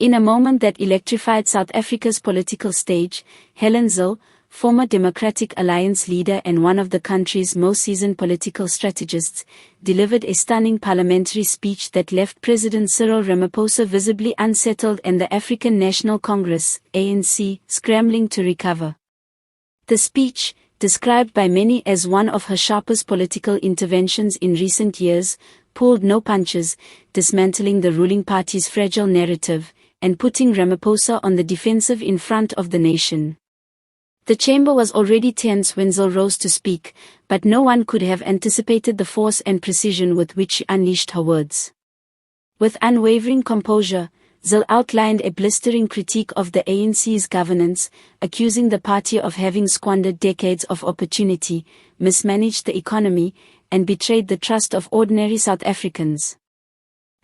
In a moment that electrified South Africa's political stage, Helen Zille, former Democratic Alliance leader and one of the country's most seasoned political strategists, delivered a stunning parliamentary speech that left President Cyril Ramaphosa visibly unsettled and the African National Congress, ANC, scrambling to recover. The speech, described by many as one of her sharpest political interventions in recent years, pulled no punches, dismantling the ruling party's fragile narrative, and putting Ramaphosa on the defensive in front of the nation. The chamber was already tense when Zille rose to speak, but no one could have anticipated the force and precision with which she unleashed her words. With unwavering composure, Zille outlined a blistering critique of the ANC's governance, accusing the party of having squandered decades of opportunity, mismanaged the economy, and betrayed the trust of ordinary South Africans.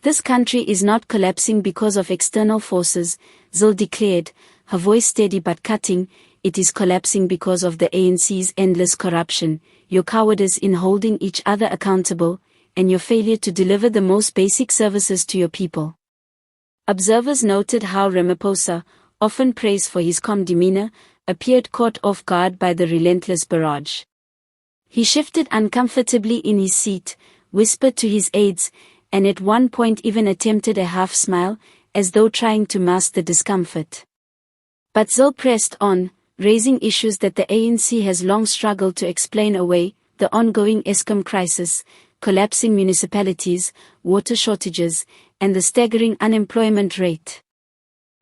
"This country is not collapsing because of external forces," Zille declared, her voice steady but cutting. "It is collapsing because of the ANC's endless corruption, your cowardice in holding each other accountable, and your failure to deliver the most basic services to your people." Observers noted how Ramaphosa, often praised for his calm demeanor, appeared caught off guard by the relentless barrage. He shifted uncomfortably in his seat, whispered to his aides, and at one point even attempted a half-smile, as though trying to mask the discomfort. But Zille pressed on, raising issues that the ANC has long struggled to explain away: the ongoing Eskom crisis, collapsing municipalities, water shortages, and the staggering unemployment rate.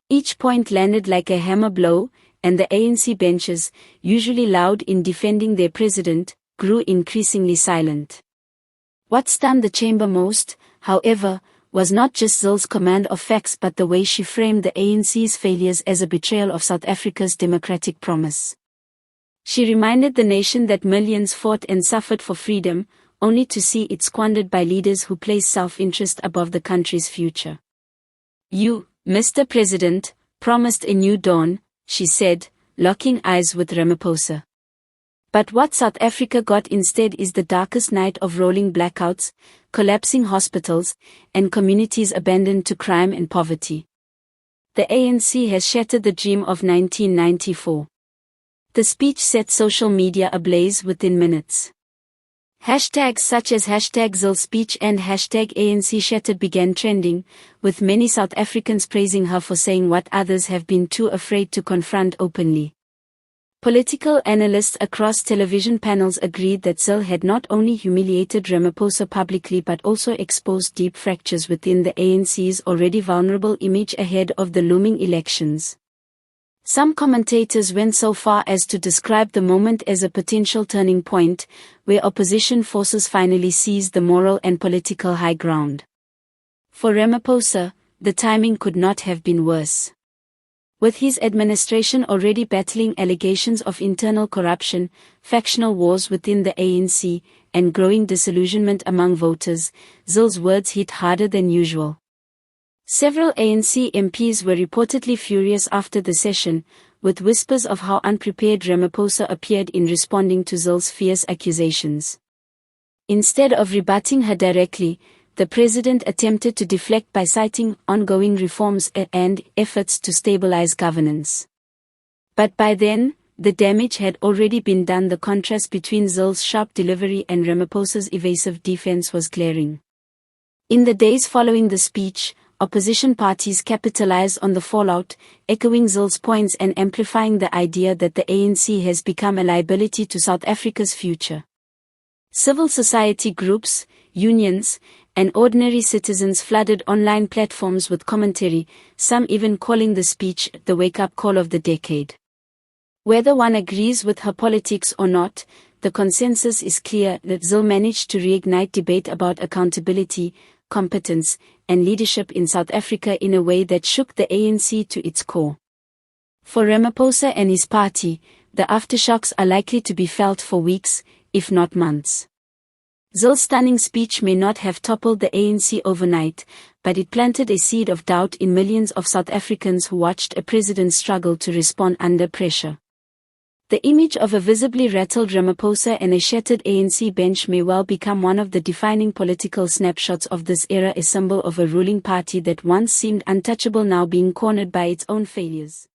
Each point landed like a hammer blow, and the ANC benches, usually loud in defending their president, grew increasingly silent. What stunned the chamber most, however, was not just Zille's command of facts but the way she framed the ANC's failures as a betrayal of South Africa's democratic promise. She reminded the nation that millions fought and suffered for freedom, only to see it squandered by leaders who place self-interest above the country's future. "You, Mr. President, promised a new dawn," she said, locking eyes with Ramaphosa. But what South Africa got instead is the darkest night of rolling blackouts, collapsing hospitals, and communities abandoned to crime and poverty. The ANC has shattered the dream of 1994. The speech set social media ablaze within minutes. Hashtags such as #Zille speech and #ANC shattered began trending, with many South Africans praising her for saying what others have been too afraid to confront openly. Political analysts across television panels agreed that Zille had not only humiliated Ramaphosa publicly but also exposed deep fractures within the ANC's already vulnerable image ahead of the looming elections. Some commentators went so far as to describe the moment as a potential turning point, where opposition forces finally seized the moral and political high ground. For Ramaphosa, the timing could not have been worse. With his administration already battling allegations of internal corruption, factional wars within the ANC, and growing disillusionment among voters, Zille's words hit harder than usual. Several ANC MPs were reportedly furious after the session, with whispers of how unprepared Ramaphosa appeared in responding to Zille's fierce accusations. Instead of rebutting her directly, the president attempted to deflect by citing ongoing reforms and efforts to stabilize governance. But by then, the damage had already been done. The contrast between Zille's sharp delivery and Ramaphosa's evasive defense was glaring. In the days following the speech, opposition parties capitalized on the fallout, echoing Zille's points and amplifying the idea that the ANC has become a liability to South Africa's future. Civil society groups, unions, and ordinary citizens flooded online platforms with commentary, some even calling the speech the wake-up call of the decade. Whether one agrees with her politics or not, the consensus is clear that Zille managed to reignite debate about accountability, competence, and leadership in South Africa in a way that shook the ANC to its core. For Ramaphosa and his party, the aftershocks are likely to be felt for weeks, if not months. Zille's stunning speech may not have toppled the ANC overnight, but it planted a seed of doubt in millions of South Africans who watched a president struggle to respond under pressure. The image of a visibly rattled Ramaphosa and a shattered ANC bench may well become one of the defining political snapshots of this era, a symbol of a ruling party that once seemed untouchable now being cornered by its own failures.